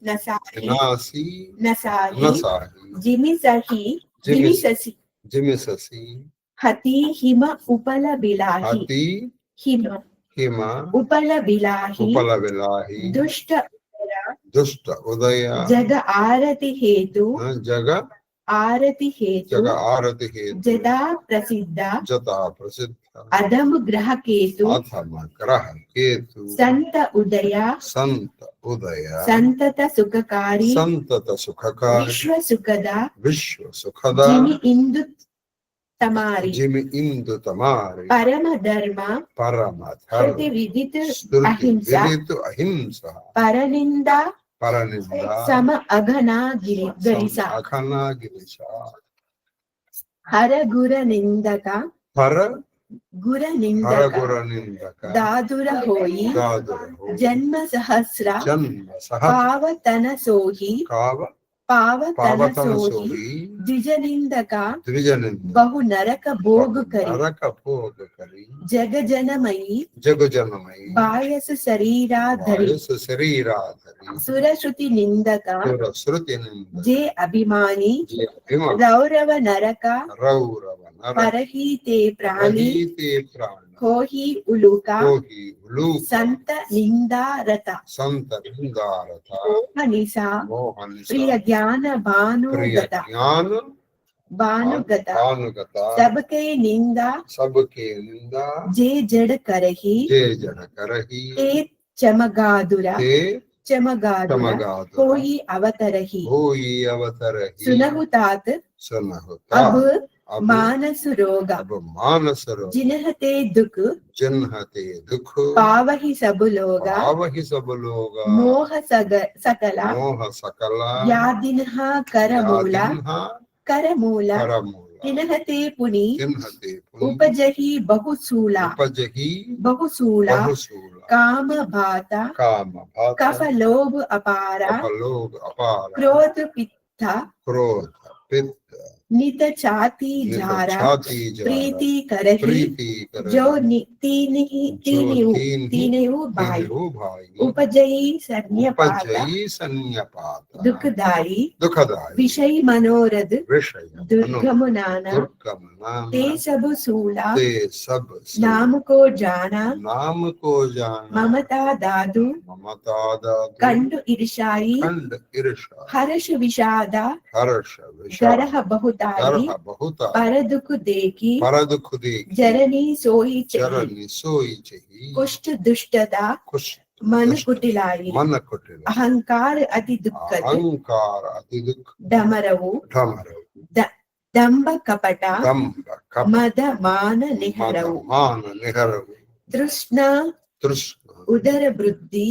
నసాహి జిమిసహి జిమిససి హతి హిమ ఉపలబిలాహి హిమ ఉపలబిలాహి దుష్ట ఉదయ జగ ఆరతి హేతు ఆరతి హేతు జదా ప్రసిద్ధ అధము గ్రహ కేతు సంత ఉదయ సంతత సుఖకారి విశ్వ సుఖద జిమి ఇందు తమారి పరమ ధర్మ శృతి విదిత అహింస పరనింద సమ అఘనా గిరిస హర గుర నిందక దాదుర హోయి జన్మ సహస్ర పావతన సోహి ద్విజనిందక బహు నరక భోగు కరి జగజనమయి బాయసు శరీరాధరి సురశ్రుతి నిందక జే అభిమాని రౌరవ నరక పరహీతే ప్రాణి కోహి ఉలుక సంత నిందారత మోహనిసా ప్రియ జ్ఞాన భానుగత सबके निंदा जे जड़ करही ते चमगादुरा कोई अवतरही सुनहु तात अब मानस रोग जिनहते दुख पावहि सब लोगा मोह सकला यादिनः करमूला तिनहते पुनि उपजहि बहुसूला काम भाता कफ लोभ अपारा क्रोध पित्ता नित छाती झारा प्रीति करही जो तीनहु भाई उपजई सन्यपात दुखदाई विषय मनोरथ दुर्गमनाना ते सब सूला नाम को जाना ममता दादु कंडु ईर्षाई हर्ष विषादा गरह बहुत पर दुख देखी जरनी सोई चही कुष्ठ दुष्टता मन कुटिलाई अहंकार अति दुख डमरऊ दंभ कपट मद मान निहरऊ तृष्णा उदर वृद्धि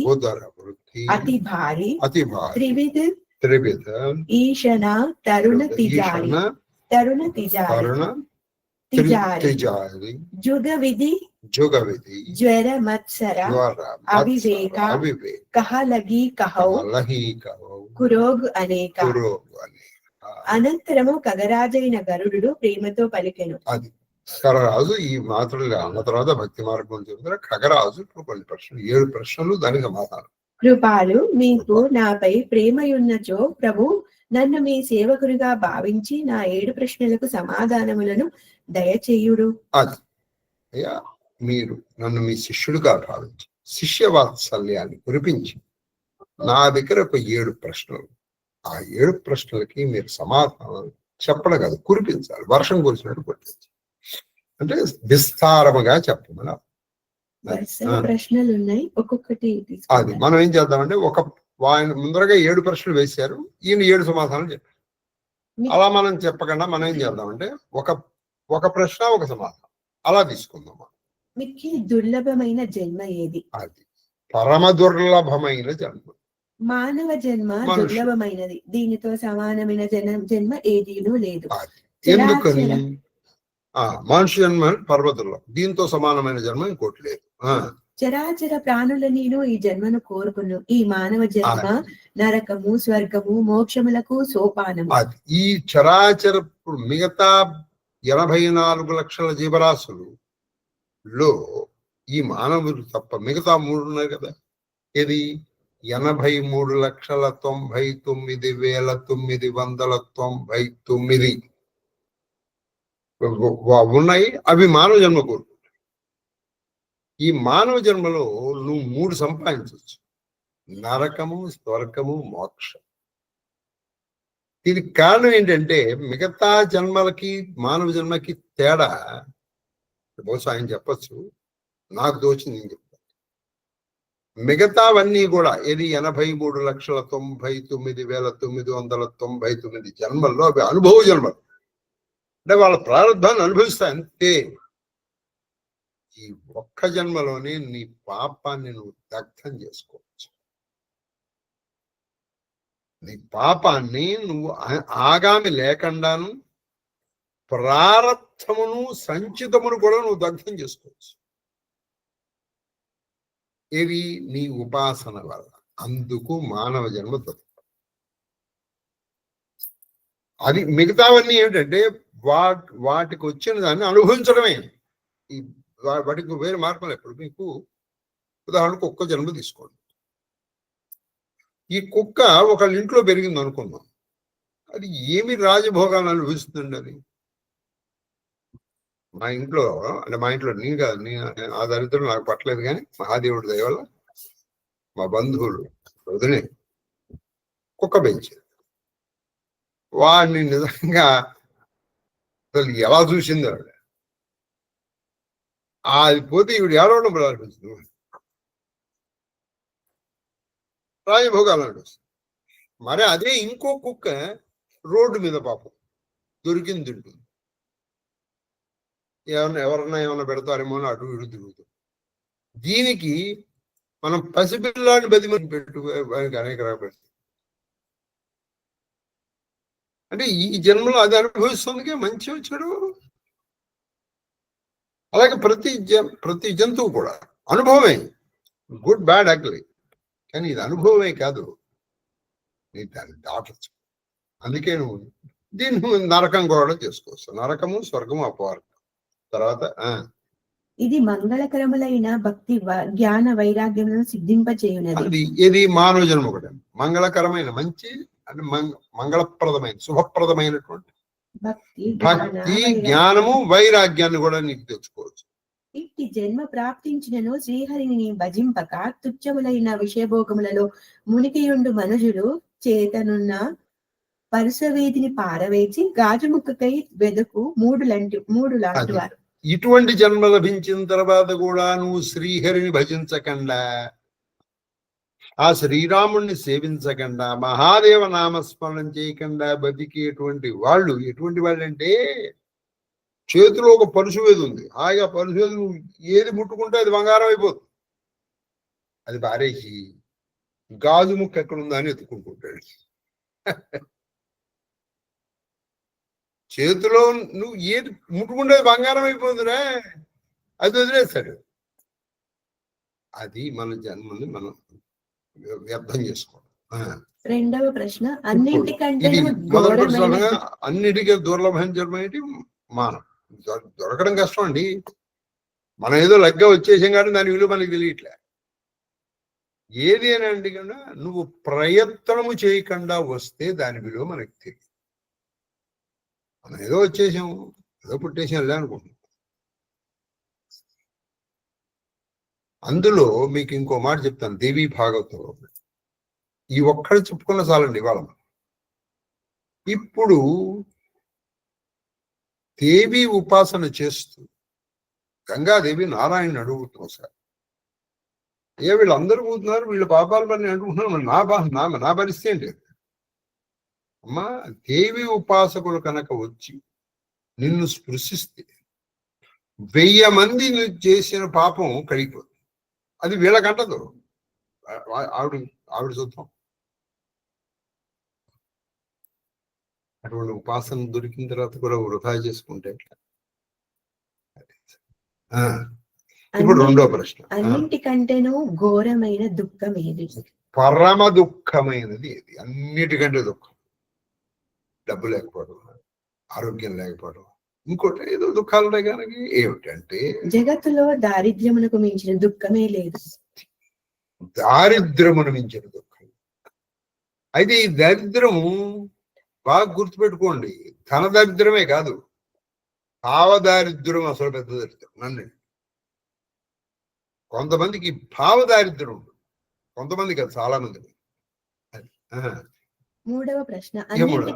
अति भारी त्रिविध ईशना तरुण तिजारी जुग विधि ज्वर मत्सर अविवेक कहा लगी कहो कुरोग अनेक అనంతరము ఖగరాజైన గరుడు ప్రేమతో పలికెను. అది ఖగరాజు ఈ మాత్రలు అన్న తర్వాత భక్తి మార్గం చెబుతారు. ఖగరాజు కొన్ని ప్రశ్నలు 7 ప్రశ్నలు దానికి సమాధానం. కృపాలు మీకు నాపై ప్రేమయున్నచో ప్రభు నన్ను మీ సేవకుడిగా భావించి నా 7 ప్రశ్నలకు సమాధానములను దయచేయుడు. అది అయ్యా మీరు నన్ను మీ శిష్యుడిగా భావించి శిష్య వాత్సల్యాన్ని కురిపించి నా దగ్గర ఒక 7 ప్రశ్నలు, ఆ 7 ప్రశ్నలకి మీరు సమాధానం చెప్పడం కాదు, కురిపించాలి. వర్షం కురిసినట్టు కురిపించాలి. అంటే విస్తారముగా చెప్పమని ప్రశ్నలు ఉన్నాయి. ఒక్కొక్కటి అది మనం ఏం చేద్దామంటే ఆయన ముందరగా 7 ప్రశ్నలు వేశారు, ఈయన 7 సమాధానాలు చెప్పారు. అలా మనం చెప్పకుండా మనం ఏం చేద్దామంటే ఒక ప్రశ్న ఒక సమాధానం అలా తీసుకుందాం. మీకు దుర్లభమైన జన్మ ఏది? అది పరమ దుర్లభమైన జన్మ మానవ జన్మ దుర్లభమైనది. దీనితో సమానమైన జన్మ ఏదీనూ లేదు. ఎందుకని? మనిషి జన్మ పరమ దుర్లభం, దీంతో సమానమైన జన్మ ఇంకోటి లేదు. చరాచర ప్రాణుల నేను ఈ జన్మను కోరుకును. ఈ మానవ జన్మ నరకము, స్వర్గము, మోక్షములకు సోపానము. ఈ చరాచర మిగతా 84 లక్షల జీవరాశులలో ఈ మానవులు తప్ప మిగతా 3 ఉన్నాయి కదా. ఇది 83,99,999 ఉన్నాయి. అవి మానవ జన్మ కోరుకుంటాయి. ఈ మానవ జన్మలో నువ్వు 3 సంపాదించవచ్చు: నరకము, స్వర్గము, మోక్షం. దీనికి కారణం ఏంటంటే మిగతా జన్మలకి మానవ జన్మకి తేడా. బహుశా ఆయన చెప్పచ్చు, నాకు తోచింది నేను చెప్తాను. మిగతావన్నీ కూడా ఏది 83,99,999 జన్మల్లో అవి అనుభవ జన్మలు. అంటే వాళ్ళ ప్రారంభాన్ని అనుభవిస్తాయి అంతే. ఈ ఒక్క జన్మలోనే నీ పాపాన్ని నువ్వు దగ్ధం చేసుకోవచ్చు. నీ పాపాన్ని నువ్వు ఆగామి లేకుండాను ప్రారబ్ధమును సంచితమును కూడా నువ్వు దగ్ధం చేసుకోవచ్చు. ఇవి నీ ఉపాసన వల్ల. అందుకు మానవ జన్మ దొరుకుతుంది. అది మిగతావన్నీ ఏమిటంటే వాటికి వచ్చిన దాన్ని అనుభవించడమే. ఈ వాటికి వేరే మార్గం. ఎప్పుడు మీకు ఉదాహరణకు కుక్క జన్మ తీసుకోండి. ఈ కుక్క ఒకళ్ళ ఇంట్లో పెరిగింది అనుకుందాం. అది ఏమి రాజభోగాలను అనుభవిస్తుందండి? అది మా ఇంట్లో, అంటే మా ఇంట్లో నేను కాదు, ఆ దరిద్రం నాకు పట్టలేదు, కానీ మహాదేవుడి దయ వల్ల మా బంధువులు వదిలే కుక్క పెంచారు. వాడిని నిజంగా అసలు ఎలా చూసిందో ఆవిడ. అది పోతే ఈవిడ ఏడవడం ప్రారంభించింది. రాజభోగాలు అనిపిస్తుంది. మరి అదే ఇంకో కుక్క రోడ్డు మీద పాపం దొరికింది తింటుంది. ఎవరన్నా ఏమన్నా పెడతారేమో అని అటు ఇటు తిరుగుతుంది. దీనికి మనం పసిపిల్లాన్ని బతిమని పెట్టు అనేక రకాలు. అంటే ఈ జన్మలో అది అనుభవిస్తుంది మంచి వచ్చాడు. అలాగే ప్రతి జంతువు కూడా అనుభవమే, గుడ్ బ్యాడ్ అగ్లీ. కానీ ఇది అనుభవమే కాదు, నీ దాన్ని దాటచ్చు. అందుకే నువ్వు దీన్ని నరకం కూడా చేసుకోవచ్చు. నరకము, స్వర్గము, అపవర్గం. తర్వాత ఇది మంగళకరములైన భక్తి జ్ఞాన వైరాగ్యములను సిద్ధింపచేయునది. ఇది మానవ జన్మ ఒకటి. మంగళకరమైన, మంచి అంటే మంగళప్రదమైన, శుభప్రదమైనటువంటి భక్తి, జ్ఞానము, వైరాగ్యాన్ని కూడా నీకు తెచ్చుకోవచ్చు. ఇట్టి జన్మ ప్రాప్తించినను శ్రీహరిని భజింపక తుచ్చములైన విషయభోగములలో మునికియుండు మనుజుడు చేతనున్న పరుసవేదిని పారవేచి గాజుముక్కకై వెదకు మూడు లాంటి వారు. ఇటువంటి జన్మ లభించిన తర్వాత కూడా నువ్వు శ్రీహరిని భజించకుండా, ఆ శ్రీరాముణ్ణి సేవించకుండా, మహాదేవ నామస్మరణం చేయకుండా బతికేటువంటి వాళ్ళు ఎటువంటి వాళ్ళు అంటే, చేతిలో ఒక పరుసువేది ఉంది, హాయిగా పరుసువేది నువ్వు ఏది ముట్టుకుంటే అది బంగారం అయిపోతుంది. అది పారేసి గాజు ముక్క ఎక్కడుందా అని ఎత్తుకుంటుంటాడు. చేతిలో నువ్వు ఏది ముట్టుకుంటే బంగారం అయిపోతుందిరా, అది వదిలేస్తాడు. అది మన జన్మని మనం వ్యర్థం చేసుకోవడం. రెండవ ప్రశ్న, అన్నిటికంటే మొదటి ప్రశ్న అన్నిటికీ దుర్లభించడం మానవం. దొరకడం కష్టం అండి. మనం ఏదో లగ్గా వచ్చేసాం కానీ దాని విలువ మనకి తెలియట్లే. ఏది అని అంటే కన్నా నువ్వు ప్రయత్నము చేయకుండా వస్తే దాని విలువ మనకి తెలియదు. మనం ఏదో వచ్చేసాము, ఏదో పుట్టేసాం లే అనుకుంటున్నాం. అందులో మీకు ఇంకో మాట చెప్తాను. దేవీ భాగవతంలో ఈ ఒక్కడు చెప్పుకున్న చాలండి ఇవాళ. ఇప్పుడు దేవి ఉపాసన చేస్తూ గంగాదేవి నారాయణ అడుగుతున్నాం సార్, వీళ్ళందరూ పోతున్నారు, వీళ్ళ పాపాల పని అంటున్నారు, నా పరిస్థితి ఏంటి? అమ్మా, దేవి ఉపాసకులు కనుక వచ్చి నిన్ను స్పృశిస్తే 1000 మంది నువ్వు చేసిన పాపం కడిగిపోతుంది. అది వీళ్ళకంటదు, ఆవిడ చూద్దాం. అటువంటి ఉపాసన దొరికిన తర్వాత కూడా వృధా చేసుకుంటే. ఇప్పుడు రెండో ప్రశ్న, అన్నిటికంటేనూ ఘోరమైన దుఃఖం ఏది? పరమ దుఃఖమైనది ఏది? అన్నిటికంటే దుఃఖం. డబ్బు లేకపోవడం, ఆరోగ్యం లేకపోవడం, ఇంకోటి ఏదో దుఃఖాలు ఉన్నాయి. కనుక ఏమిటంటే జగత్తులో దారిద్ర్యమునకు మించిన దుఃఖమే లేదు. దారిద్ర్యమును మించిన దుఃఖం. అయితే ఈ దరిద్రము బాగా గుర్తుపెట్టుకోండి, ధన దరిద్రమే కాదు, భావదారిద్ర్యం అసలు పెద్ద దరిద్రం. నన్ను కొంతమందికి భావదారిద్ర్యం ఉంటుంది, కొంతమంది కాదు, చాలా మంది. మూడవ ప్రశ్న,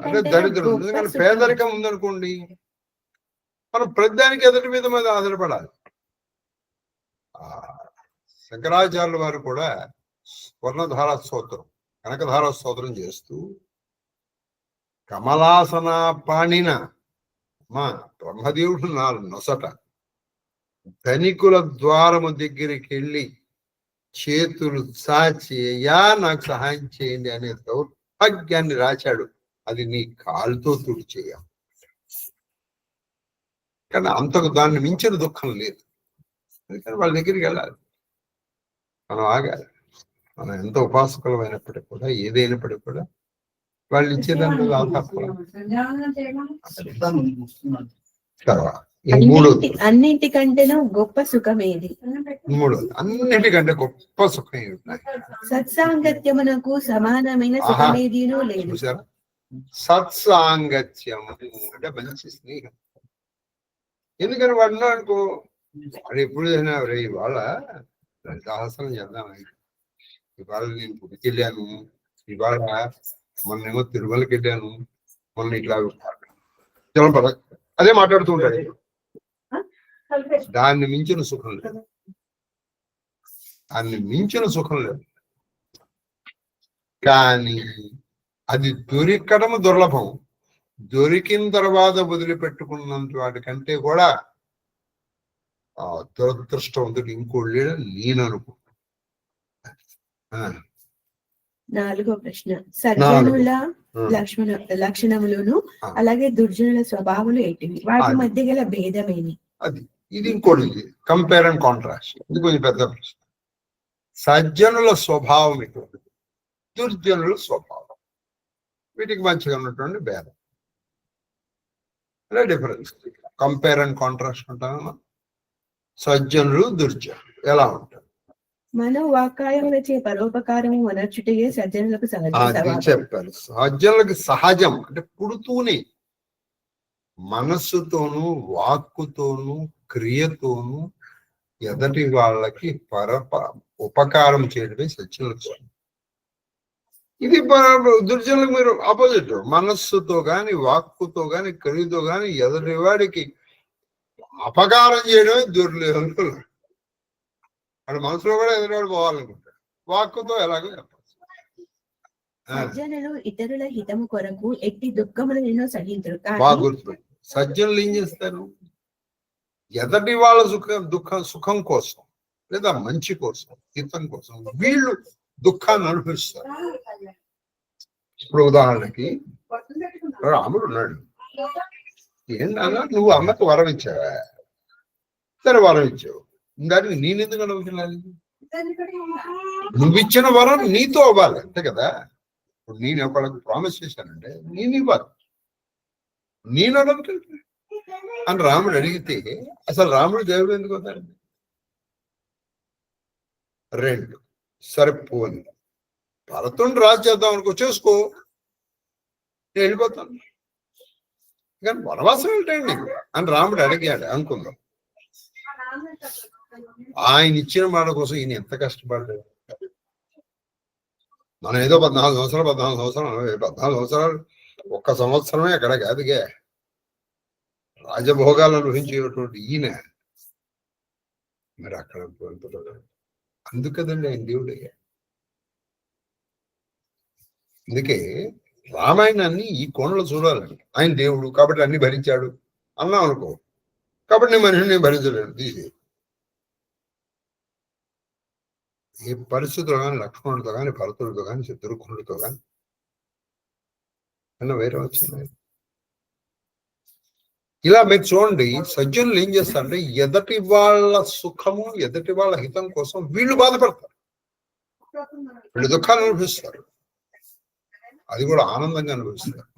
అంటే దరిద్రం ఉంది కానీ పేదరికం ఉందనుకోండి, మనం ప్రతిదానికి ఎదుటి మీద ఆధారపడాలి. శంకరాచార్యుల వారు కూడా స్వర్ణధార స్తోత్రం, కనకధార స్తోత్రం చేస్తూ కమలాసన పాణిన మా బ్రహ్మదేవుడు నా నొసట ధనికుల ద్వారము దగ్గరికి వెళ్ళి చేతులు చాచి అయ్యా నాకు సహాయం చేయండి అనే దౌర్భాగ్యాన్ని రాశాడు. అది నీ కాలుతో తుడిచేయ. కానీ అంతకు దాన్ని మించిన దుఃఖం లేదు. అందుకని వాళ్ళ దగ్గరికి వెళ్ళాలి, మనం ఆగాలి. మనం ఎంత ఉపాసకులమైనప్పటికీ కూడా, ఏదైనప్పటికీ కూడా వాళ్ళు ఇచ్చేదాన్ని అన్నింటికంటేనూ గొప్ప సుఖం ఏది? మూడోది, అన్నిటికంటే గొప్ప సుఖం ఏది? సత్సాంగత్యమునకు సమానమైన సుఖమేదీనూ లేదు. చూసారా, సత్సాంగత్యము అంటే మంచి స్నేహం. ఎందుకని వాడు అనుకో, వాడు ఎప్పుడు ఇవాళ సాహసం చేద్దాం, ఇవాళ నేను గుడికి వెళ్ళాను, ఇవాళ మొన్నేమో తిరుమలకి వెళ్ళాను, మొన్న ఇట్లా అదే మాట్లాడుతూ ఉంటాడు. దాన్ని మించిన సుఖం లేదు, దాన్ని మించిన సుఖం లేదు. కానీ అది దొరికడం దుర్లభం. దొరికిన తర్వాత వదిలిపెట్టుకున్నంత వాటికంటే కూడా దురదృష్టవంతుడు ఇంకోటి లేడు నేను అనుకుంటా. నాలుగో ప్రశ్న, సజ్జనుల లక్షణములను అలాగే దుర్జనుల స్వభావాలు ఏంటివి? వాటి మధ్య గల భేదమేమి? అది ఇది ఇంకోటి, కంపేర్ అండ్ కాంట్రాస్ట్. ఇది కొంచెం పెద్ద ప్రశ్న. సజ్జనుల స్వభావం ఎటువంటి, దుర్జనుల స్వభావం, వీటికి మంచిగా ఉన్నటువంటి భేదం, అలా డిఫరెన్స్. కంపేర్ అండ్ కాంట్రాస్ట్ అంటాను. సజ్జనులు దుర్జనులు ఎలా ఉంటారు? మనోవాకాయములచే పరోపకారము మనర్చుటయే సజ్జనులకు సహజం. చెప్పారు, సజ్జనులకు సహజం అంటే పుడుతూనే మనస్సుతోనూ వాక్కుతోనూ క్రియతోనూ ఎదటి వాళ్ళకి ఉపకారం చేయడమే సజ్జనులకు. ఇది దుర్జనులకు మీరు ఆపోజిట్. మనస్సుతో గాని వాక్కుతో గాని క్రియతో గాని ఎదటి వాడికి అపకారం చేయడమే దుర్జనులు. వాడు మనసులో కూడా ఎదురువాడు పోవాలనుకుంటాడు, వాక్కుతో ఎలాగో చెప్పాలి. సజ్జనులు ఇతరుల హితము కొరకు ఎట్టి దుఃఖములను సహించరు. బాగా గుర్తుపెట్టు, సజ్జనులు ఏం చేస్తారు? ఎదటి వాళ్ళ సుఖం కోసం లేదా మంచి కోసం, హితం కోసం వీళ్ళు దుఃఖాన్ని అనుభవిస్తారు. ఇప్పుడు ఉదాహరణకి రాముడు ఉన్నాడు, ఏంటన్నా నువ్వు అమ్మకు వరం ఇచ్చావా? సరే వరం ఇచ్చావు, దానికి నేనెందుకు అనుభవించాలి? నువ్వు ఇచ్చిన వరం నీతో అవ్వాలి అంతే కదా. ఇప్పుడు నేను ఒకళ్ళకి ప్రామిస్ చేశానంటే నేను ఇవ్వాలి, నేను అనుభవించాలి అని రాముడు అడిగితే అసలు రాముడు దేవుడు ఎందుకు అవుతాడండి? రెండు, సరే పోని భరతుని రాజు చేద్దాం అనుకో, చేసుకో, నేను వెళ్ళిపోతాను, కానీ వనవాసం ఏంటండి నీకు అని రాముడు అడిగాడు అనుకుందాం. ఆయన ఇచ్చిన మాట కోసం ఈయన ఎంత కష్టపడ్డాడు. మనం ఏదో 14 సంవత్సరాలు ఒక్క సంవత్సరమే అక్కడ కాదుగా రాజభోగాలు అనుభవించేటువంటి ఈయన మరి అక్కడ అందుకదండి ఆయన దేవుడయ్యా. అందుకే రామాయణాన్ని ఈ కోణంలో చూడాలండి. ఆయన దేవుడు కాబట్టి అన్ని భరించాడు అన్నాం అనుకో, కాబట్టి నేను మనిషిని భరించలేను, తీసి ఏ పరిస్థితుల్లో కానీ లక్ష్మణుడితో కానీ భరతుడితో కానీ శత్రుఘ్నుడితో కానీ అన్న వేరే వచ్చింది. ఇలా మీరు చూడండి, సజ్జనులు ఏం చేస్తారంటే ఎదటి వాళ్ళ సుఖము ఎదటి వాళ్ళ హితం కోసం వీళ్ళు బాధపడతారు, వీళ్ళు దుఃఖాన్ని అనుభవిస్తారు, అది కూడా ఆనందంగా అనుభవిస్తారు.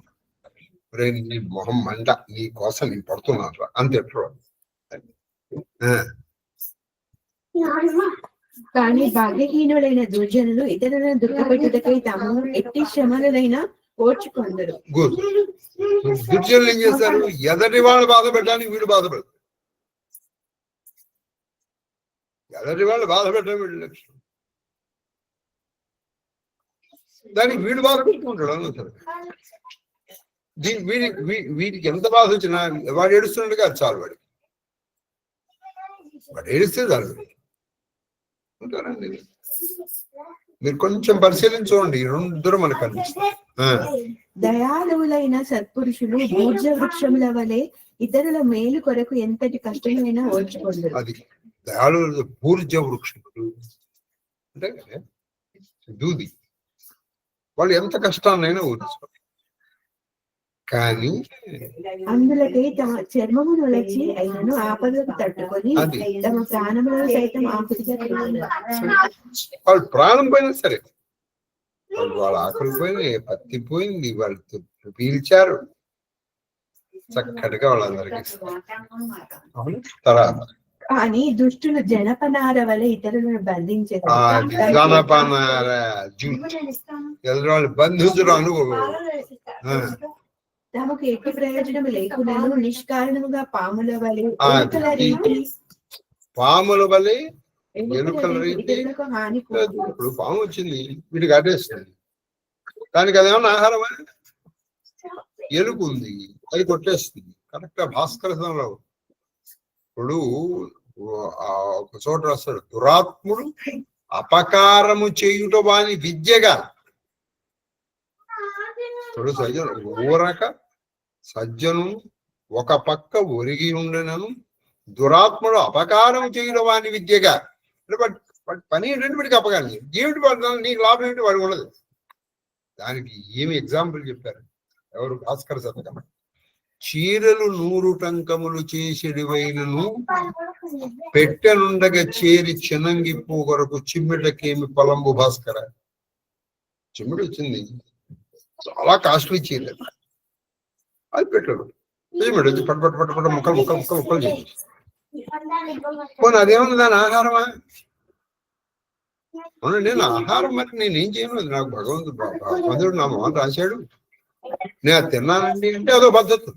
నీ మొహం మంట, నీ కోసం నేను పడుతున్నాను రా అంతే. కానీ భాగ్యహీనులైన దుర్జనులు ఇతరులను దుఃఖపెట్టుటకై తాము ఎట్టి శ్రమలైనా ఓర్చుకొందరు. దుర్జనులు ఏం చేస్తారు? ఎదటి వాళ్ళు బాధ పెట్టడానికి వీడు బాధపడతారు. ఎదటి వాళ్ళు బాధ పెట్టడం వీడు లక్ష్యం. దానికి వీడు బాధ పెట్టుకుంటాడు అన్నసరే. వీడికి ఎంత బాధ వచ్చినా వాడు ఏడుస్తున్నాడు కాదు చాలు. వాడు ఏడిస్తే చాలు. ఉంటారండి. మీరు కొంచెం పరిశీలించుకోండి, రెండు మనకు కనిపిస్తుంది. దయాళువులైన సత్పురుషులు బూర్జ వృక్షముల వలె ఇతరుల మేలు కొరకు ఎంతటి కష్టమైనా ఓర్చుకుంటారు. అది దయాళు బూర్జ వృక్షములు అంటే దూది. వాళ్ళు ఎంత కష్టాన్నైనా ఓర్చుకోరు. కానీ అందులకై తమ చర్మము నొలచి అయినను ఆపదలకు తట్టుకొని తమ ప్రాణములను సైతం ఆకుతిగా వాళ్ళు ప్రాణం పోయినా సరే, వాళ్ళ ఆకలి పోయినా, పత్తి పోయింది, వాళ్ళు పీల్చారు చక్కటిగా వాళ్ళందరికీ. తర్వాత కానీ దుష్టులు జనపనార వల్ల ఇతరులను బంధించారు. వాళ్ళు బంధించడం తమకు ఎట్టి ప్రయోజనం లేకుండా నిష్కారణముగా పాముల వలె ఎలుకల రీతి. ఇప్పుడు పాము వచ్చింది, వీటికి అడ్డేస్తుంది. దానికి అదేమన్నా ఆహారమా? ఎలుక ఉంది, అది కొట్టేస్తుంది. కరెక్ట్ గా భాస్కరరావు ఇప్పుడు ఒక చోట రాస్తాడు, దురాత్ముడు అపకారము చేయుట వాని విద్యగా. ఇప్పుడు సజ్జను ఊరక సజ్జను ఒక పక్క ఒరిగి ఉండనను దురాత్ముడు అపకారం చేయడం వాని విద్యగా. పని ఏంటంటే వీడికి అపకారం ఏమిటి పడుతుంది, నీకు లాభం ఏంటి వాడు ఉండదు. దానికి ఏమి ఎగ్జాంపుల్ చెప్పారు ఎవరు? భాస్కర శతకం. చీరలు 100 టంకములు చేసేడివైనను పెట్టెనుండగా చేరి చిన్నంగిప్పు కొరకు చిమ్మిటకేమి పొలంబు భాస్కర. చిమ్మిడి వచ్చింది, చాలా కాస్ట్లీ చీర, అది పెట్టాడు. చిమ్మిడి వచ్చి పట్టు పట్టు పట్టు పట్టు ముక్కలు ముక్కలు ముక్కలు ముక్కలు చేసి పోనీ అదేమన్నా దాని ఆహారమా? అవును, నేను ఆహారం మరి నేనేం చేయను, అది నాకు భగవంతుడు నా మొహం రాశాడు, నేను అది తిన్నానండి అంటే అదో పద్ధతి.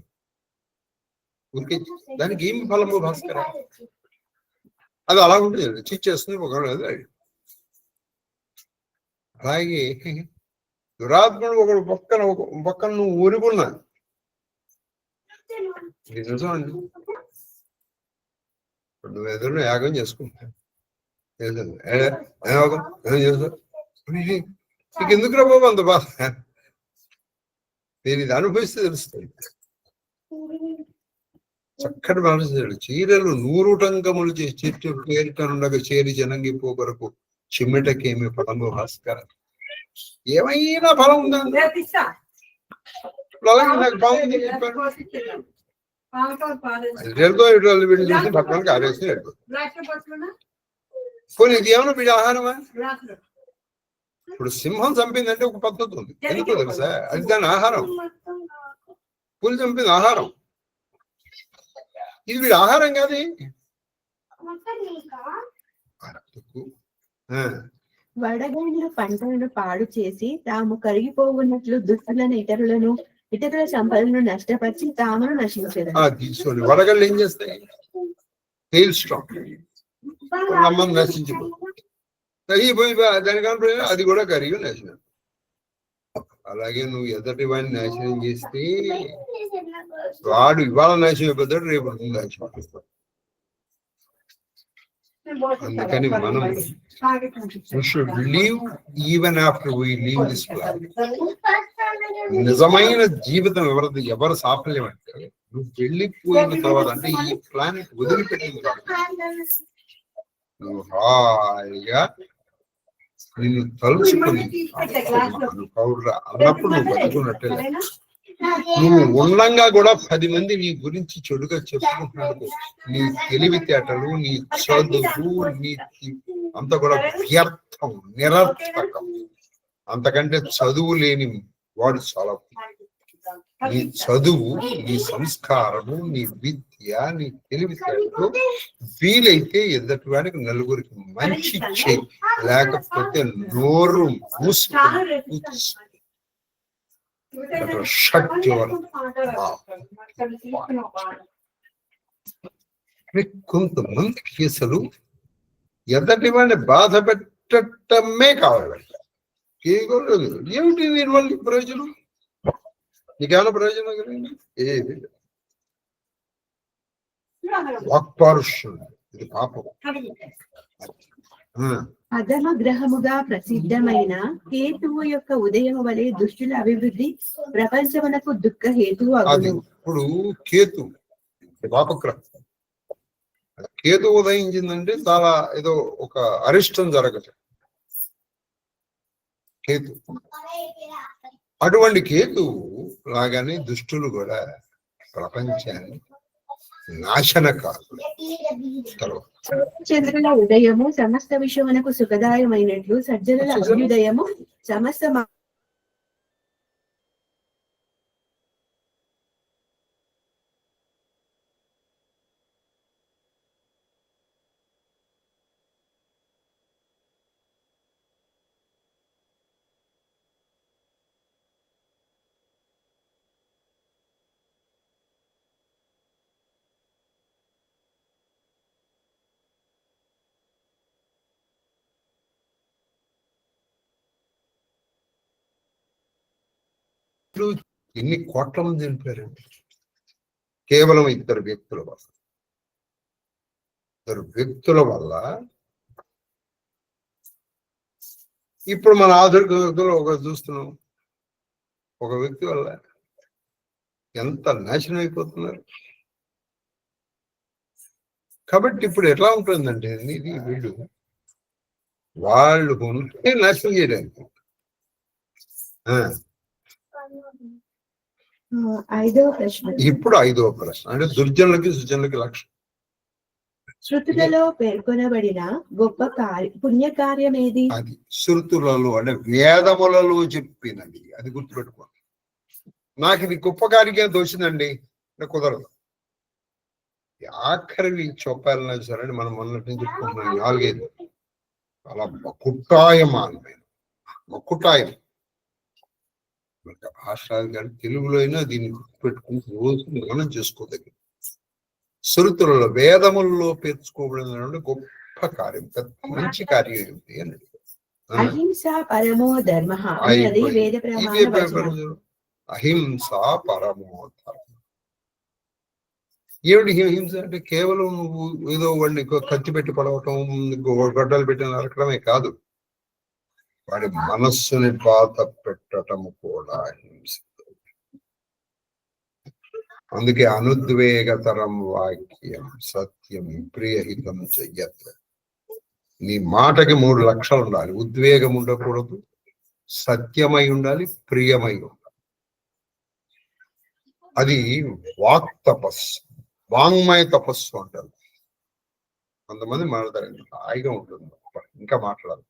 ఊరికే దానికి ఏమి ఫలము భాస్కర? అది అలా ఉంటుంది, చిచ్చేస్తుంది ఒకవేళ. అలాగే దురాత్ముడు ఒకడు పక్కన నువ్వు ఊరుకున్నా నిజమండి. ఇప్పుడు నువ్వు ఎదురు యాగం చేసుకుంటావు, నీకు ఎందుకు రా బాబు అంత బాధ? నేను ఇది అనుభవిస్తే తెలుస్తుంది. చక్కటి భావిస్తాడు. చీరలు 100 టంకములు చేసి చెట్టు పేరిటనుండగా చేరి జనంగిపో కొరకు చిమ్మిటకేమి ఫలము భాస్కర. ఏమైనా ఫలం ఉందా? అలాగే నాకు బాగుంది చెప్పాను. వీడిని చూసి పక్కనకి ఆరేసి పోనీ ఇది ఏమన్నా వీడి ఆహారమా? ఇప్పుడు సింహం చంపిందంటే ఒక పద్ధతి ఉంది, ఎందుకో తెలుసా? అది దాని ఆహారం. పులి చంపింది ఆహారం, ఇది వీడి ఆహారం కాదు. వడగండ్ల పంటలను పాడు చేసి తాము కరిగిపోవున్నట్లు దుస్తులను ఇతరుల సంపదను నష్టపరిచి తామును నశించారు. తీసుకోండి, వడగళ్ళు ఏం చేస్తాయి? హెయిల్ స్టాక్ అమ్మని నశించిపోయి కరిగిపోయి దానికన్నా అది కూడా కరిగి నాశనం. అలాగే నువ్వు ఎదటి వాడిని నాశనం చేస్తే వాడు ఇవాళ నాశనం అయిపోతాడు, రేపు నాశనం అయిపోతాడు. అందుకని మనం we should live even after we leave this planet. నిజమైన జీవితం ఎవరు సాఫల్యం అంటే నువ్వు వెళ్ళిపోయిన తర్వాత, అంటే ఈ ప్లానెట్ వదిలిపెట్టింది నువ్వు హాయిగా నిన్ను తలుచుకుని అన్నప్పుడు నువ్వు బతుకున్నట్టే. నువ్వు ఉండంగా కూడా 10 మంది నీ గురించి చెడుగా చెప్పుకుంటున్నాడు. నీ తెలివితేటలు, నీ చదువు, నీ అంతా కూడా వ్యర్థం, నిరర్థకం. అంతకంటే చదువు లేని వాడు చాలా. నీ చదువు, నీ సంస్కారము, నీ విద్య, నీ తెలివితేటలు వీలైతే ఎదుటి వాడికి నలుగురికి మంచి చెయ్యి, లేకపోతే నోరు మూసుకొని షట్ యువర్ కొంతమందికి అసలు ఎదటి వాడిని బాధ పెట్టటమే కావాలి. ఏమిటి దీని వల్ల ప్రయోజనం? నీకేమైనా ప్రయోజనం కలిగింది? ఏది వాక్పారుష్యం, ఇది పాపం. అధమ గ్రహముగా ప్రసిద్ధమైన కేతువు యొక్క ఉదయం వలె దుష్టుల అభివృద్ధి ప్రపంచమునకు దుఃఖ హేతువు అగును. ఇప్పుడు కేతు పాపగ్రహం, కేతు ఉదయించిందంటే చాలా ఏదో ఒక అరిష్టం జరగదు. కేతు అటువంటి కేతు లాగానే దుష్టులు కూడా ప్రపంచాన్ని నాశనకాలు. చంద్రుల ఉదయము సమస్త విషయమునకు సుఖదాయమైనట్లు సజ్జనుల అభ్యుదయము సమస్త ఎన్ని కోట్ల మంది చనిపోయారండి కేవలం ఇద్దరు వ్యక్తుల వల్ల. ఇప్పుడు మన ఆధునిక యుగంలో ఒక చూస్తున్నాం, ఒక వ్యక్తి వల్ల ఎంత నాశనం అయిపోతున్నారు. కాబట్టి ఇప్పుడు ఎట్లా ఉంటుందంటే ఇది వీళ్ళు వాళ్ళు ఉంటే నాశనం చేయడానికి. ఇప్పుడు ఐదవ ప్రశ్న అంటే దుర్జనులకి సుజనులకి లక్ష్యం. శృతులలో పేర్కొనబడిన గొప్ప పుణ్యకార్యం ఏది? అది శృతులలో అంటే వేదములలో చెప్పినది. అది గుర్తుపెట్టుకోండి. నాకు ఇది గొప్ప కార్యం దోషిందండి కుదరదు. ఆఖరివి చెప్పాలన్నా సరే మనం మొన్నటి నుంచి చెప్పుకుంటున్నాం. 4-5 చాలా మక్కుటాయం భాష కానీ తెలుగులో అయినా దీన్ని గుర్తుపెట్టుకుని రోజు మనం చేసుకోదగ్గర శృతులలో వేదములలో పేర్చుకోబడిన గొప్ప కార్యం, పెద్ద మంచి కార్యం ఏమిటి అని అహింస పరమో ధర్మ. అహింస పరమో ధర్మ. ఏమిటి హింస అంటే కేవలం నువ్వు ఏదో వాడిని కత్తి పెట్టి పడవటం, గడ్డలు పెట్టి నరకడమే కాదు, వాడి మనస్సుని బాధ పెట్టటము కూడా హింస. అందుకే అనుద్వేగతరం వాక్యం సత్యం ప్రియహితం చెయ్యత్. నీ మాటకి 3 లక్షలు ఉండాలి. ఉద్వేగం ఉండకూడదు, సత్యమై ఉండాలి, ప్రియమై ఉండాలి. అది వాక్ తపస్సు, వాంగ్మయ తపస్సు అంటారు. కొంతమంది మాట్లాడతారు హాయిగా ఉంటుంది, ఇంకా మాట్లాడాలి.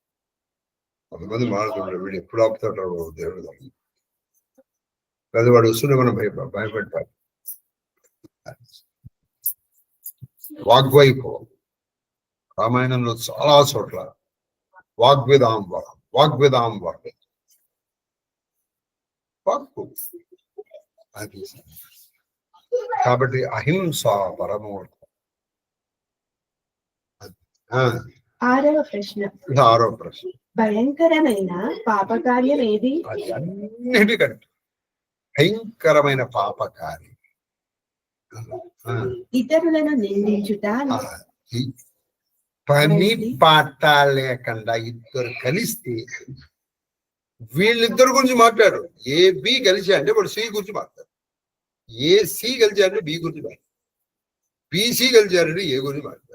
కొంతమంది మాట్లాడుతుంటారు వీడు ఎప్పుడు ఆపుతాడు దేవుడు లేదా వాడు వస్తుండే మనం భయపెట్టాలి. వాగ్వైభవం రామాయణంలో చాలా చోట్ల వాగ్వేదాం వరం వాక్కు. కాబట్టి అహింస పరమోర్థం. 6వ ప్రశ్న. భయంకరమైన పాపకార్యం ఏది? అది అన్నిటికంటే భయంకరమైన పాపకార్యం ఇతరులను నిందించుట. పని పాట లేకుండా ఇద్దరు కలిస్తే వీళ్ళిద్దరు గురించి మాట్లాడు. ఏ బి కలిసి అంటే వాడు సి గురించి మాట్లాడు, ఏ సి కలిసారంటే బి గురించి మాట్లాడు, బిసి కలిసారంటే ఏ గురించి మాట్లాడు.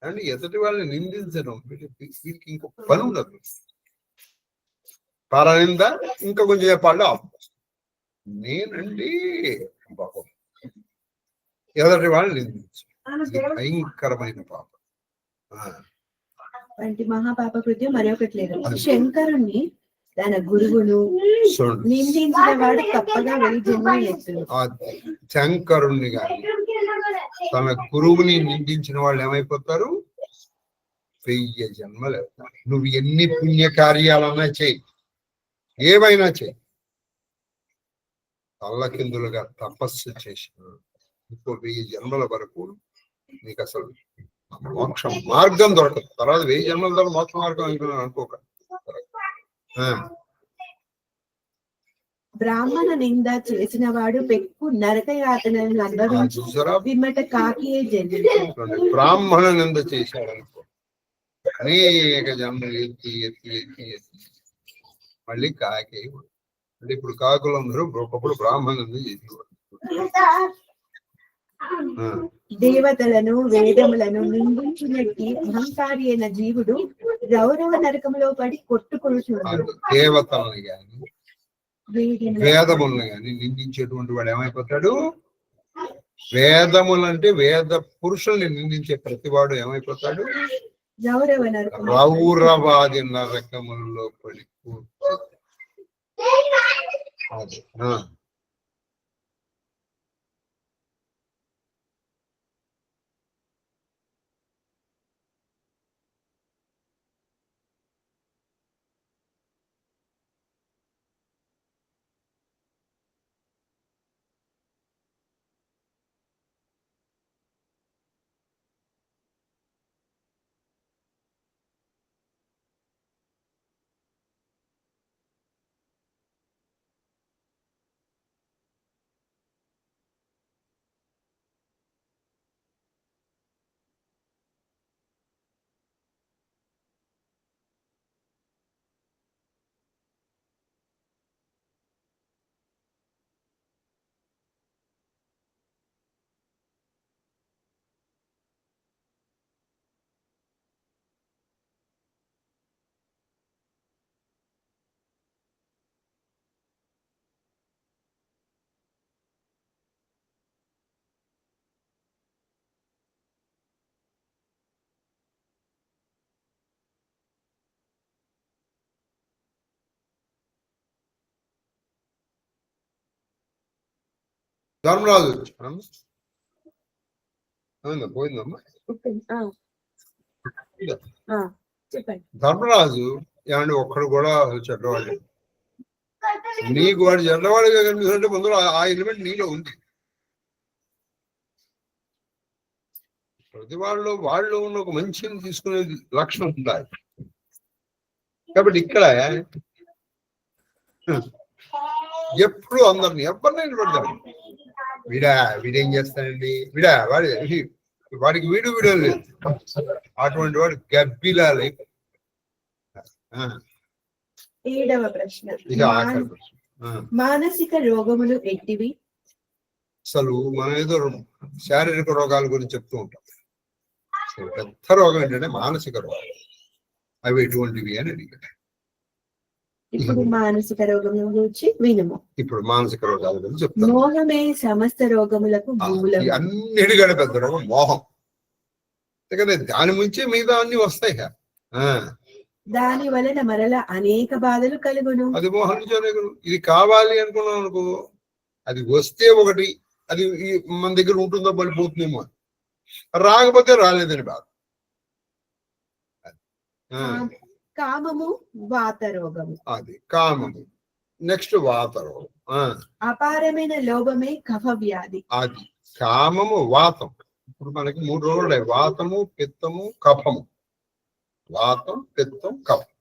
అంటే ఎదుటి వాళ్ళని నిందించడం వీళ్ళకి ఇంకొక పని ఉండదు. పరనింద ఇంకా కొంచెం చెప్పాలి. నేనండి పాపం ఎదుటి వాళ్ళని నిందించు భయంకరమైన పాపం. వంటి మహాపాప కృత్యం మరొకటి లేదు. శంకరుణ్ణి తన గురువును నిందించిన వాడు తప్పగా 1000 జన్మలు ఎత్తును. శంకరుణ్ణి గాని తన గురువుని నిందించిన వాళ్ళు ఏమైపోతారు? 1000 జన్మలు ఎత్తారు. నువ్వు ఎన్ని పుణ్య కార్యాలన్నా చేయి, ఏమైనా చేయి, తల్లకిందులుగా తపస్సు చేసిన ఇంకో 1000 జన్మల వరకు నీకు అసలు మోక్షం మార్గం దొరకదు. తర్వాత 1000 జన్మల తర్వాత మోక్ష మార్గం అనుకోక. బ్రాహ్మణ నింద చేసిన వాడు పెక్కు నరక యాతనలను అనుభవించి పిమ్మట కాకియే జన్మించాడు. బ్రాహ్మణ నింద చేశాడనుకో, అనేక జన్మలు ఎత్తి ఎత్తి ఎత్తి ఎత్తి మళ్ళీ కాకి. అంటే ఇప్పుడు కాకులందరూ ఒకప్పుడు బ్రాహ్మణ నింద చేసేవాడు. దేవతలను వేదములను నిందించినట్టి అహంకారి అయిన జీవుడు రౌరవ నరకంలో పడి కొట్టుకొనుచున్నాడు. దేవతలను గాని వేదములను గాని నిందించేటువంటి వాడు ఏమైపోతాడు? వేదములంటే వేద పురుషుల్ని నిందించే ప్రతివాడు ఏమైపోతాడు? రౌరవాది నరకములలో పడి. ధర్మరాజు పోయిందమ్మా. ధర్మరాజు ఏమంటే ఒక్కడు కూడా చెడ్డవాడు. నీకు వాడు చెడ్డవాడిగా కనిపిస్తుంటే ముందు ఆ ఎలిమెంట్ నీలో ఉంది. ప్రతి వాళ్ళు ఉన్న ఒక మంచిని తీసుకునే లక్షణం ఉండాలి. కాబట్టి ఇక్కడ ఎప్పుడు అందరిని ఎవరినైనా పెడతాడు. వీడేం చేస్తానండి, వాడికి వీడియో లేదు. అటువంటి వాడు గబ్బిలాలి. 7వ ప్రశ్న, మానసిక రోగములు ఎట్టివి? అసలు మనం ఏదో శారీరక రోగాల గురించి చెప్తూ ఉంటాం. పెద్ద రోగం ఏంటంటే మానసిక రోగం. అవి ఎటువంటివి అని అడిగారు. ఇప్పుడు మానసిక రోగముల గురించి వినుము. ఇప్పుడు మానసిక రోగాల గురించి చెప్తాను. మోహమే సమస్త రోగములకు మూలం. అన్నిటికంటే పెద్ద రోగం మోహం. ఎందుకంటే దాని నుంచి మిగతా అన్ని వస్తాయి. దాని వలన మరల అనేక బాధలు కలుగును. అది మోహం నుంచి అనేక. ఇది కావాలి అనుకున్నాం అనుకో, అది వస్తే ఒకటి, అది మన దగ్గర ఉంటుందో మళ్ళీ పోతుందేమో, రాకపోతే రాలేదని బాధ. కామము వాత రోగము. అది కామము. నెక్స్ట్ వాత రోగం. అపారమైన లోభమే కఫ వ్యాధి. అది కామము వాతం. ఇప్పుడు మనకి 3 రోగాలు: వాతము, పిత్తము, కఫము. వాతం, పిత్తం, కఫం.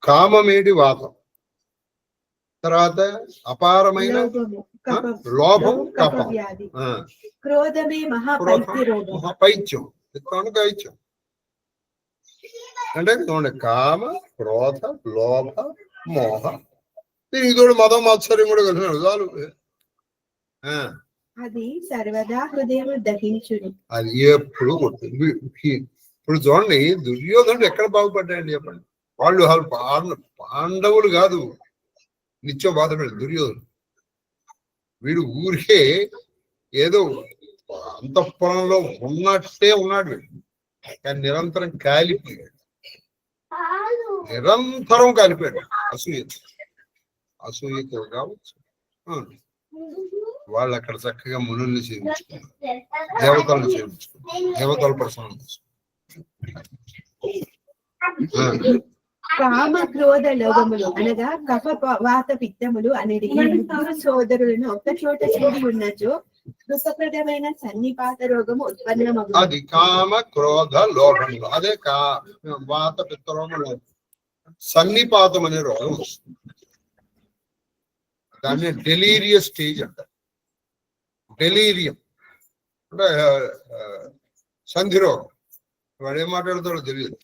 కామమేడి వాతం. తర్వాత అపారమైన లోభం కఫం. క్రోధమే మహాపైత్యం. పిత్తం పైత్యం అంటే చూడండి, కామ, క్రోధ, లోభ, మోహ. ఇదోడు మదం మాత్సర్యం కూడా కలిసినాడు చాలు. అది సర్వదా హృదయం దహించును. అది ఎప్పుడు కొడుతుంది. ఇప్పుడు చూడండి, దుర్యోధనుడు ఎక్కడ బాగుపడ్డాయండి చెప్పండి. వాళ్ళు పాండవులు కాదు నిత్యం బాధపడి దుర్యోధనుడు. వీడు ఊరికే ఏదో అంతఃపురంలో ఉన్నట్టే ఉన్నాడు వీడు, కానీ నిరంతరం కాలిపోయాడు. నిరంతరం కలిపాడు అసూయతో కావచ్చు. వాళ్ళు అక్కడ చక్కగా మునుల్ని సేవించుకున్నారు, దేవతలను సేవించుకున్నారు, దేవతల ప్రసన్నం కామ క్రోధ లోభములు అనగా కఫ వాత పిత్తములు అనేది ఈ ముగ్గురు సోదరులను ఒక్క చోట చూడి ఉన్నచో సుఖప్రదమైన సన్నిపాత రోగము ఉత్పన్నమగు. అది కామ క్రోధ లోభములు, అదే వాత పిత్త రోగములు, సన్నిపాతం అనే రోగం వస్తుంది. దాన్ని డెలీరియస్ స్టేజ్ అంటారు. డెలీరియం అంటే సంధి రోగం. వాడు ఏం మాట్లాడతాడో తెలియదు.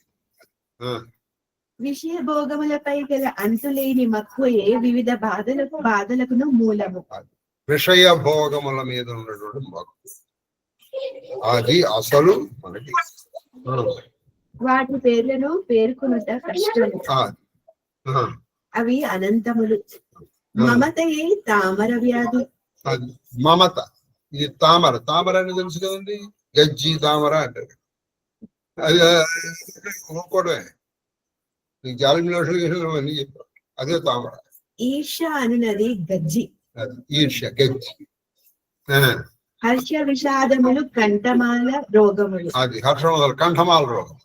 విషయ భోగములపై గల అంతులేని మక్కువే వివిధ బాధలకును మూలము. విషయ భోగముల మీద ఉన్నటువంటి మక్కువ అది అసలు మనకి. వాటి పేర్లను పేర్కొనుట కష్టము, అవి అనంతములు. మమతయే తామర వ్యాధి. అది మమత, ఇది తామర. తామర అని తెలుసు కదండి, గజ్జి తామర అంటారు. అది ఒక్కోడే జాలిమిలోషలు చెప్పారు, అదే తామర. ఈర్ష అనునది గజ్జి. ఈర్ష గజ్జి. హర్ష విషాదములు కంఠమాల రోగములు. అది హర్షం కంఠమాల రోగం,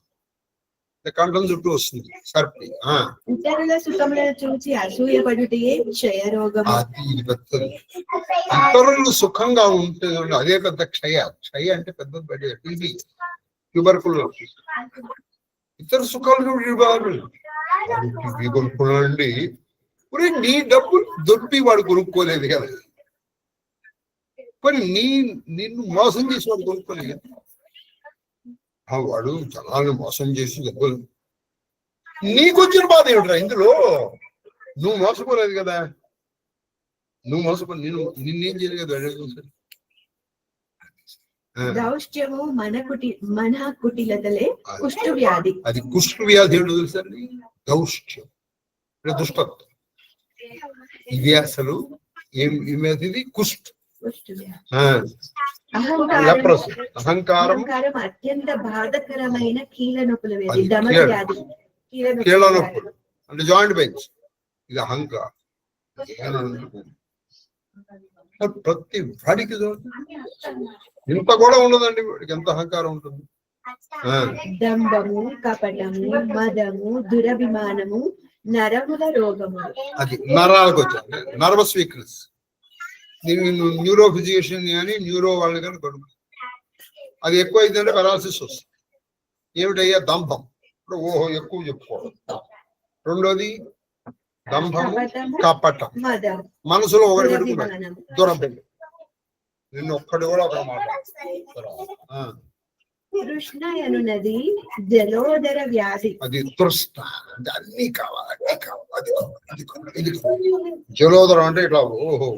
కంఠం చుట్టూ వస్తుంది సర్పి. ఇతరుల సుఖములను చూసి అసూయపడుటయే క్షయ రోగము. అది పెద్దది. ఇతరులు సుఖంగా ఉంటే అదే పెద్ద క్షయ. క్షయ అంటే పెద్ద టీబీ, ట్యూబర్కులోసిస్. ఇతర సుఖాలు కొనుక్కున్నాడండి. నీ డబ్బు దొబ్బి వాడు కొనుక్కోలేదు కదా, కానీ నిన్ను మోసం చేసి వాడు కొనుక్కోలేదు. వాడు జనాలను మోసం చేసి డబ్బులు, నీకొచ్చిన బాధ ఏమిట్రా ఇందులో? నువ్వు మోసపోలేదు కదా, నువ్వు నిన్నేం చేయలేదు కదా. దౌష్ట్యము మన కుటిలతలే కుష్టు వ్యాధి. అది కుష్టు వ్యాధి ఏంటో తెలుసండి, దౌష్ట్యం అంటే దుష్టత్వం. ఇది అసలు ఏది కుష్టు. అహంకారం అత్యంత బాధకరమైన కీళ్ళ నొప్పుల వ్యాధి, కీళ్ళ నొప్పులు అంటే జాయింట్ పెయిన్స్. ఇది అహంకారం. ప్రతి వాడికి ఇంత కూడా ఉండదండి, వాడికి ఎంత అహంకారం ఉంటుంది. దంభము, కపటము, మదము, దురభిమానము, నరముల రోగము. అది నరాలకు వచ్చాను, నర్వస్ వీక్నెస్. న్యూరో ఫిజిషియన్ కానీ న్యూరో వాళ్ళు కానీ కొడుకు అది ఎక్కువ అయిందంటే పెరాలసిస్ వస్తుంది. ఏమిటయ్యా? దంభం. ఇప్పుడు ఓహో ఎక్కువ చెప్పుకోవడం. రెండోది దంభము, కపటం. మనసులో ఒకటి పెట్టుకున్నాడు, దూరం పెట్టి నిన్ను ఒక్కటి కూడా ఒక మాట. తృష్ణ అనున్నది జలోదర వ్యాధి. అది తృష్ణ అంటే అన్ని కావాలి, అన్ని కావాలి, అది కావాలి, ఇది కావాలి. జలోదరం అంటే ఇట్లా ఓహో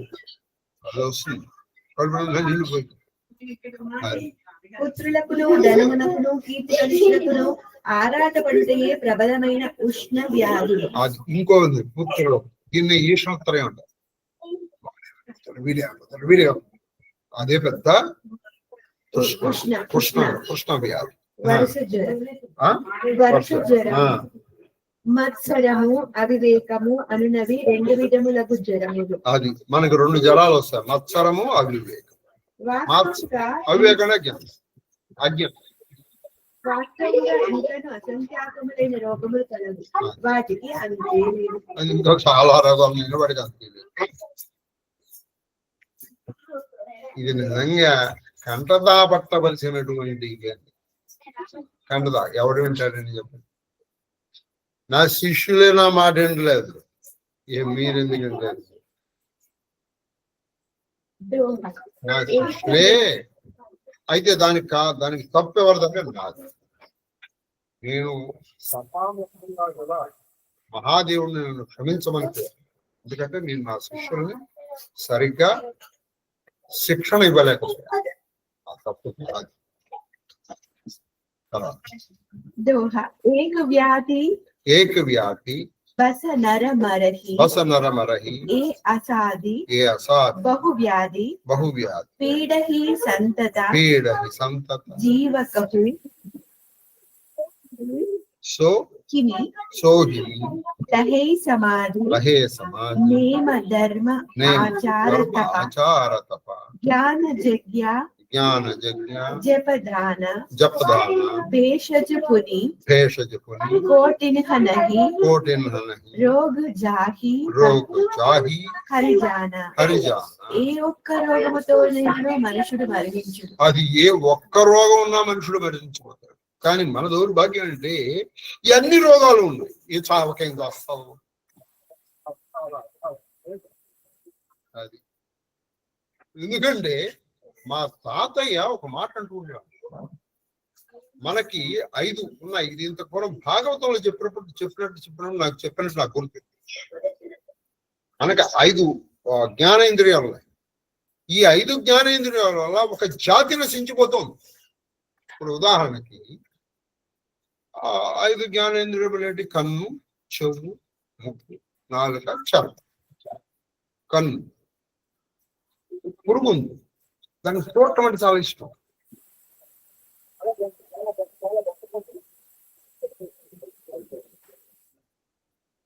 అది వస్తుంది. పుత్రులకును ధనమునకును కీర్తి ప్రతిష్టలకును ఆరాటపడితే ప్రబలమైన ఉష్ణ వ్యాధులు. అది ఇంకో ఉంది పుత్రులు, దీన్ని ఈశ్వరత్రయం అంటారు. వీడియో అదే పెద్ద కృష్ణ వ్యాధి. వరుస జ్వరం, మత్సరము, అవివేకము అనునవి 2 విధములకు జ్వరములు. అది మనకు 2 జ్వరాలు వస్తాయి, మత్సరము, అవివేకం. అవివేకం అజ్ఞానం. వాస్తవంగా ఇంకను అసంఖ్యాకములైన రోగములు కలవు, వాటికి అంతే లేదు. ఇంకా చాలా రోగాలు నిలబడి అంతలేదు. ఇది నిజంగా కంటదా పట్టవలసినటువంటి కంటదా. ఎవరు వింటారని చెప్పండి? నా శిష్యులే నా మాట వినలేదు, మీరెందుకు వింటారు? నా శిష్యులే అయితే దానికి తప్పు ఎవరి దగ్గర కాదు. నేను సపాముఖంగా కూడా మహాదేవుడిని నన్ను క్షమించమని, ఎందుకంటే నేను నా శిష్యుల్ని సరిగ్గా శిక్షణ ఇవ్వలేకపోయాను. ఆ తప్పు కాదు. एक व्याधि बस नर मरही ए असादि बहुव्याधि पीडहि संतत संतत जीवकहु సో కిమి సోహిమి లహే సమాధి లహే సమాధి నేమ ధర్మ ఆచార తప ఆచార తప జ్ఞాన జగ్య జ్ఞాన యజ్ఞ జపదాన జపదాన భేషజ పుని భేషజ పుని కోటిన్ హనహి కోటిన్ హనహి రోగ జాహి రోగ జాహి హరిజాన హరిజాన. ఏ ఒక్క రోగముతో నేను మనుషుడు మరణించుడు. అది ఏ ఒక్క రోగం ఉన్నా మనుషుడు మరణించిపోతాడు. కానీ మన దౌర్భాగ్యం అంటే ఈ అన్ని రోగాలు ఉన్నాయి. ఏ చావకేం చేస్తావు అది. ఎందుకంటే మా తాతయ్య ఒక మాట అంటూ ఉండేవాడు, మనకి 5 ఉన్నాయి. ఇది ఇంత కూడా భాగవతంలో చెప్పినట్టు నాకు గుర్తు. మనకి 5 జ్ఞానేంద్రియాలు ఉన్నాయి. ఈ 5 జ్ఞానేంద్రియాల వల్ల ఒక జాతి నశించిపోతుంది. ఇప్పుడు ఉదాహరణకి 5 జ్ఞానేంద్రియాలు ఏంటి? కన్ను, చెవు, ముక్కు, నాలుక, చర్మం. కన్ను పురుగు ఉంది, దానికి చూడటం అంటే చాలా ఇష్టం.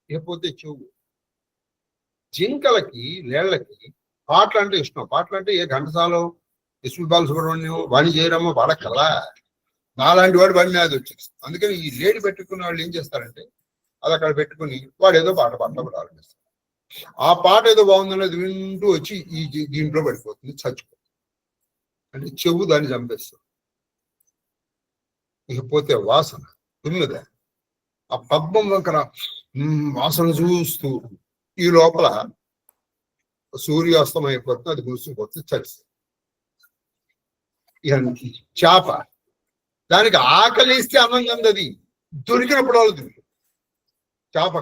లేకపోతే చెవు. జింకలకి, లేళ్లకి పాటలు అంటే ఇష్టం. పాటలు అంటే ఏ ఘంటసాలో, ఎస్పి బాలసుబ్రహ్మణ్యం, వాణి జయరామ వాడకల్లా నాలాంటి వాడు వాడి మీద వచ్చేసి. అందుకని ఈ లేడి పెట్టుకున్న వాళ్ళు ఏం చేస్తారంటే అది అక్కడ పెట్టుకుని వాడు ఏదో పాట పాడటం ఆరంభిస్తారు. ఆ పాట ఏదో బాగుందనేది వింటూ వచ్చి దీంట్లో పడిపోతుంది, చచ్చిపోతుంది. అంటే చెవు దాన్ని చంపేస్తుంది. ఇకపోతే వాసన తుమ్మిద, ఆ పద్మం వంకర వాసన చూస్తూ ఈ లోపల సూర్యాస్తం అయిపోతుంది, అది మూసుకుపోతుంది, చచ్చి. చేప, దానికి ఆకలిస్తే అన్నం కందది, దొరికినప్పుడు వాళ్ళు తింటారు చేప.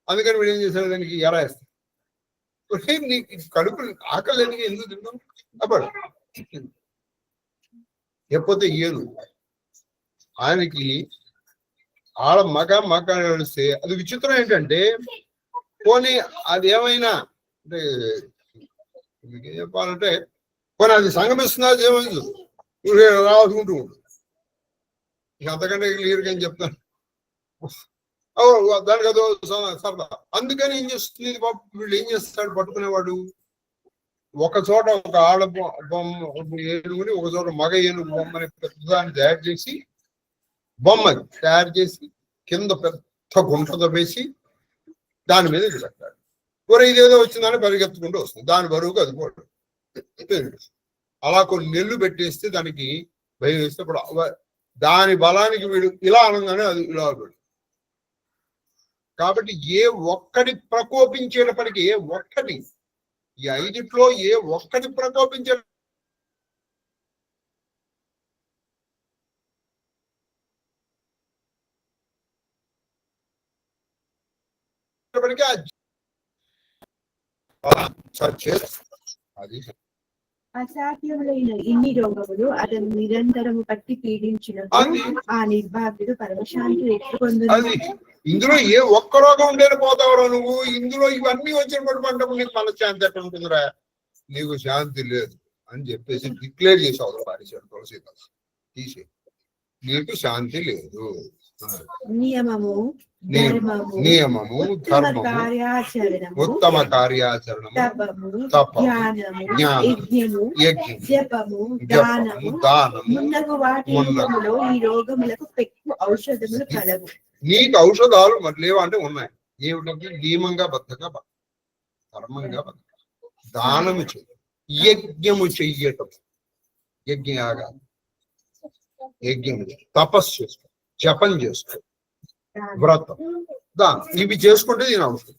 అందుకని వీడు ఏం చేశాడు, దానికి ఎలా వేస్తాడు, నీకు కడుపు ఆకలి ఎందుకు తింటాం అప్పుడు. లేకపోతే ఏను, ఆయనకి ఆడ మగ నడిస్తే అది విచిత్రం ఏంటంటే, పోనీ అది ఏమైనా అంటే మీకు ఏం చెప్పాలంటే, పోనీ అది సంగమిస్తున్నా ఏమైంది రాసుకుంటూ ఉంటుంది. ఇక అంతకంటే క్లియర్గా ఏం చెప్తాను, దానికి అదో సరదా. అందుకని ఏం చేస్తుంది వీళ్ళు, ఏం చేస్తాడు పట్టుకునేవాడు, ఒక చోట ఒక ఆడ బొమ్మ ఏనుగుని, ఒక చోట మగ ఏనుగు బొమ్మని పెద్దదాన్ని తయారు చేసి కింద పెద్ద గుంటతో వేసి దాని మీద ఇది పెట్టాడు. కూర ఇదేదో వచ్చిందని పరిగెత్తుకుంటూ వస్తుంది, దాని బరువుకు అది పోవడం. అలా కొన్ని నెల్లు పెట్టేస్తే దానికి భయం వేస్తే దాని బలానికి వీడు ఇలా అనగానే అది ఇలా పెడు. కాబట్టి ఏ ఒక్కటి ప్రకోపించేటప్పటికీ, ఏ ఒక్కటి ఈ 5 ఏ ఒక్కటి ప్రకోపించే అది అసాధ్యములైన ఇన్ని రోగములు అతను నిరంతరము పట్టి పీడించినప్పుడు ఆ నిర్భాగ్యుడు పరమశాంతి ఎత్తుకొందు. ఇందులో ఏ ఒక్క రోగం ఉండేది పోతావురా నువ్వు, ఇందులో ఇవన్నీ వచ్చినప్పుడు పంటప్పుడు నీకు మనశ్శాంతి ఎక్కడ ఉంటుందిరా, నీకు శాంతి లేదు అని చెప్పేసి డిక్లేర్ చేసావు పారేశాడు తులసీదాస్. తీసే, నీకు శాంతి లేదు. నియమము ధర్మము, ఉత్తమ కార్యాచరణము, తపము, జ్ఞానము, యజ్ఞము, జపము, దానము, మున్నగు వాటి రూపములో ఈ రోగములకు ఎక్కువ ఔషధములు కలవు. నీకు ఔషధాలు మరి లేవా అంటే ఉన్నాయి. ఏమిటంటే నియమంగా బద్దగా ధర్మంగా బద్దగా దానము చెయ్యి, యజ్ఞము చెయ్యటం, యజ్ఞయాగాలు, యజ్ఞము, తపస్సు చేసుకో, జపం చేసుకో, వ్రతం, దానం, ఇవి చేసుకుంటే దీని అవసరం.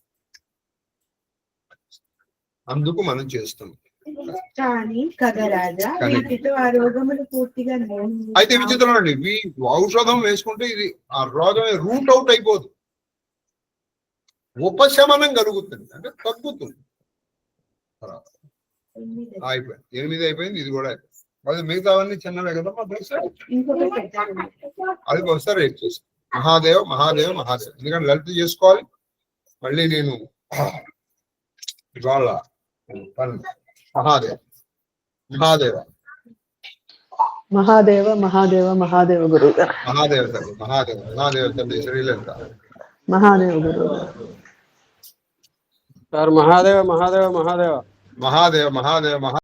అందుకు మనం చేస్తున్నాం. అయితే విచిత్రం అండి, ఔషధం వేసుకుంటే ఇది ఆ రోగం రూట్ అవుట్ అయిపోదు, ఉపశమనం కలుగుతుంది, అంటే తగ్గుతుంది. అయిపోయింది, 8 అయిపోయింది, ఇది కూడా అయిపోయింది. అది మిగతావన్నీ చిన్నవే కదా, అది ఒకసారి రేట్ చేసి మహాదేవ్ మహాదేవ్ మహాదేవ్, ఎందుకంటే లలిత చేసుకోవాలి. మళ్ళీ నేను ఇవాళ మహాదేవ్ మహాదేవ మహాదేవ మహాదేవ మహాదేవ గురువు గారు. మహాదేవ తల్లి, మహాదేవ తల్లి శ్రీలలిత. మహాదేవ గురువు గారు. సార్ మహాదేవ మహాదేవ మహాదేవ మహాదేవ మహాదేవ మహా